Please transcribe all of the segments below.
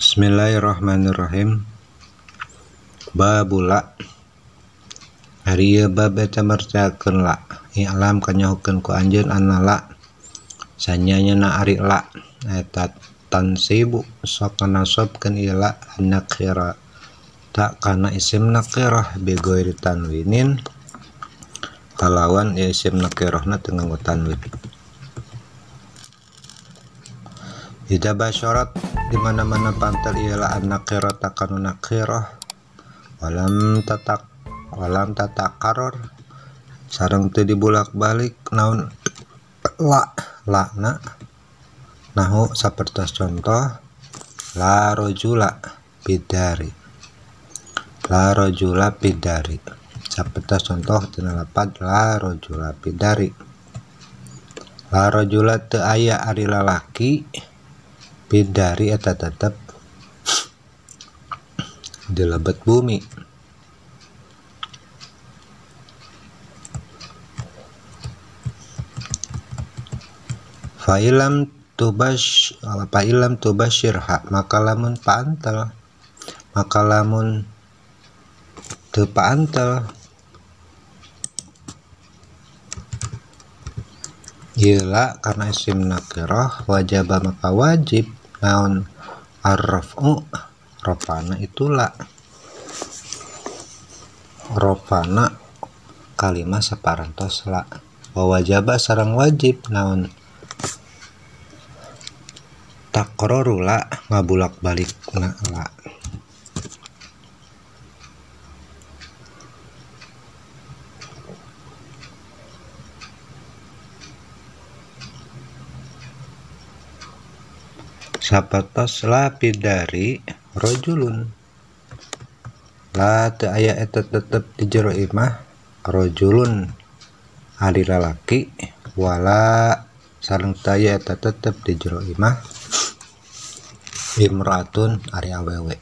Bismillahirrahmanirrahim. Babula hari bab eta mercakeun la i'lam kanyahukeun ku anjeun annala sanyanya na ari la eta tansibu sok nasabkeun ila nakira tak kana isim nakirah bigoiri tanwinin kalawan isim nakirahna teu nganggo tanwin. Ida basyarat di mana-mana pantel ialah an-nakirah takanu nakirah walam tatakaror sareng teu dibulak-balik naon lakna nahu sapertos contoh la rajula bidari sapertos contoh tina lapad la rajula bidari la rajula teu aya ari lalaki bidari eta tetep di lebet bumi. Fa'ilam tubasyirha maka lamun paantel maka lamun teu paantel ieu karena isim nakirah wajib maka wajib naon ar-raf'u rofana itulah rofana kalimah saparantos la wajaba sareng wajib naon takroro la ngabulak-balik na la. Sapertos la bidari rajulun la teu aya eta tetep di jero imah rajulun ari lalaki wala sareng teu aya eta tetep di jero imah imraatun ari awewe.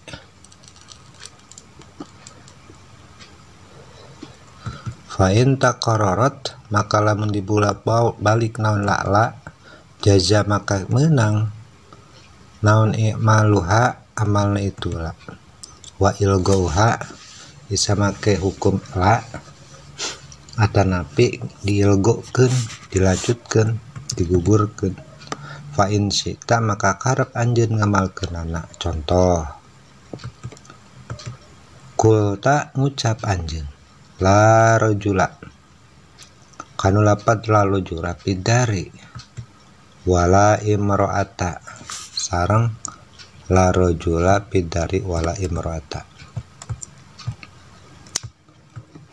Fa in taqarrarat maka lamun dibulak balik naon la jaza maka menang naon i'maluha amalna itulah wa ilgauha bisa make hukum la atanapi diilgokeun dilanjutkeun digugurkeun. Fa in sita maka karep anjeun ngamalkeunana contoh kulta ngucap anjeun la rajula kanu lapad la rajula bidari wala imro'ata sareng la rajula bidari wala imro'ata.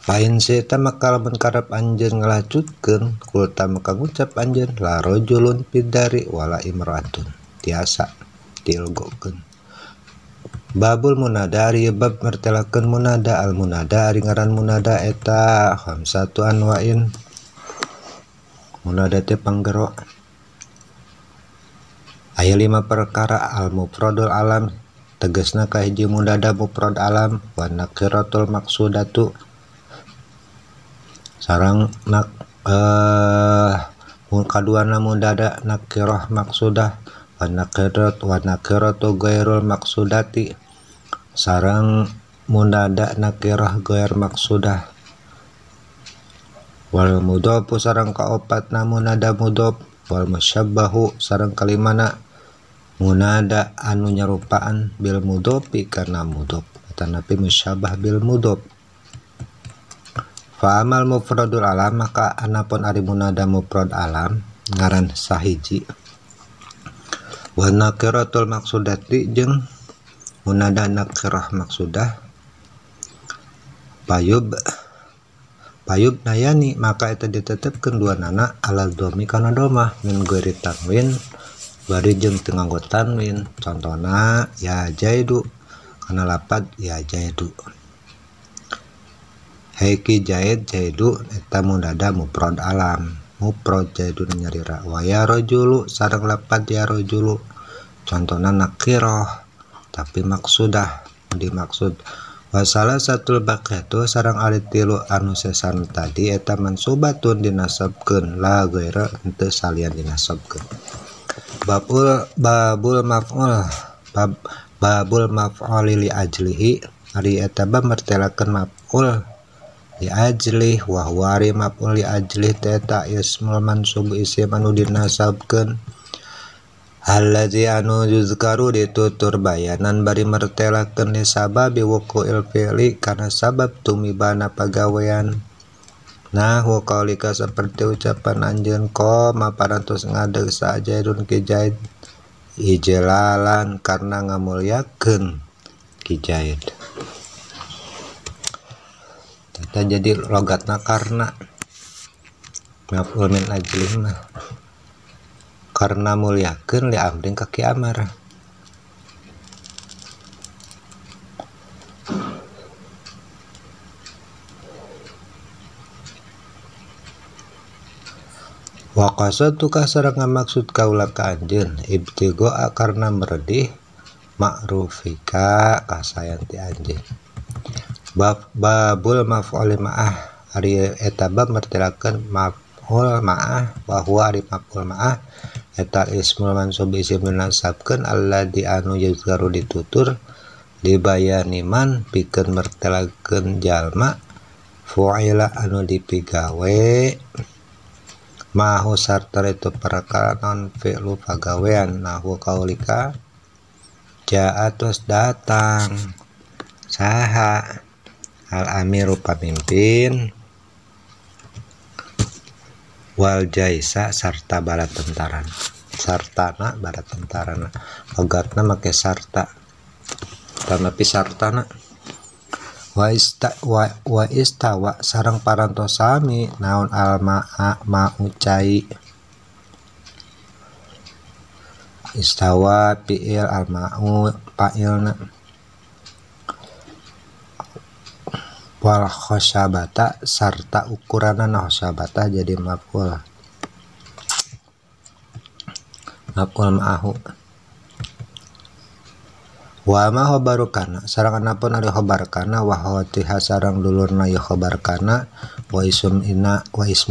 Lain sita maka lamun karep anjeun ngelajutkeun kulta maka ngucap anjeun la rajulun bidari wala imro'atun tiasa diilgokeun. Babul munada ari bab mertelakeun munada al munada ari ngaran munada eta khamsatu anwa'in munada teh panggero aya 5 perkara al mufradul alam tegasna kahiji munada mufrad alam wa nakiratul maksudatu sareng kaduana munada nakirah maksudah wa nakiratu ghairul maksudati sareng munada nakirah ghair maksudah wal mudhofu sareng kaopatna munada mudhof wal musyabbahu sareng kalimana munada anu nyarupaan bil mudhofi karena mudhof tanapi musyabbah bil mudhof. Fa amal mufradul alam maka anapun ari munada mufrad alam ngaran sahiji wa nakiratul maksudati jeung munada nakirah maksudah payub nayani maka eta ditetepkeun duanana ala dhomi kana domah min ghairi tanwin bari jeung teu nganggo tanwin contona ya jaidu kana lapad ya jaidu haiki jaidu eta munada mufrad alam mufrad jaidu nyarira wa ya rajulu sareng lapad ya rajulu contona nakirah tapi maksudah dimaksud wasalah satul baqiyatu sareng ari tilu anu sesan tadi eta mansubatun dinasabkeun la ghaira henteu salian dinasabkeun. Babul maf'ul bab babul maf'uli li ajlihi ari eta bab martelakeun maf'ul li ajlih wa huwa ari maf'ul li ajlih eta ismul mansub isim anu dinasabkeun allazi anu yuzkaru ditutur bayanan bari martelakeun li sababi wuqu'il fi'li kana sabab tumibana pagawean. Nah wa qaulika seperti ucapan anjeun qoma parantos ngadeg sa Zaidun ki Zaid ijlalan karena ngamulyakeun ki Zaid. Tata jadi logatna karena maf'ul min ajlih mah karena mulyakeun li amrin ka ki amar. Wa qasatuka sareng ngamaksud kaula ka anjeun ibtigoa karena meredih ma'rufika kasayan ti anjeun. Babul maf'ul ma'ah ari eta bab martelakeun maf'ul ma'ah wa huwa ari maf'ul ma'ah eta ismul mansub isim dinasabkeun alladzi anu yuzkaru ditutur dibayani man pikeun martelakeun jalma fu'ila anu dipigawe mahu sarta itu perkara non fi'lu pagawean. Nahu kaulika ja'atus datang saha al amiru pamimpin wal jaisa sarta bala tentaran sartana bala tentarana logatna make sarta tanapi sartana wa istawa sareng parantos sami naon al ma'a ma'ucai istawa fi'il al ma'u fa'ilna wal khosyabata sarta ukuranna khosyabata jadi maf'ul ma'ahu. Wa ma khabaru kana sareng anapun ari khabar kana wa hawatiha sareng dulurna ya khabar kana wa ismu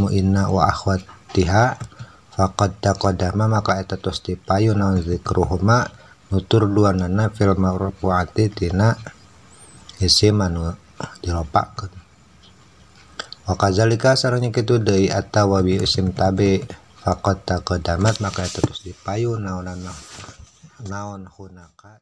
inna wa akhwatiha faqad taqaddama maka eta tos dipayu naon zikruhuma nutur duanana fil marfu'ati tina isim anu dilopakeun. Wa kadzalika sareng kitu deui atawa bi isim tabi faqad taqaddamat maka eta tos dipayu naon hunaka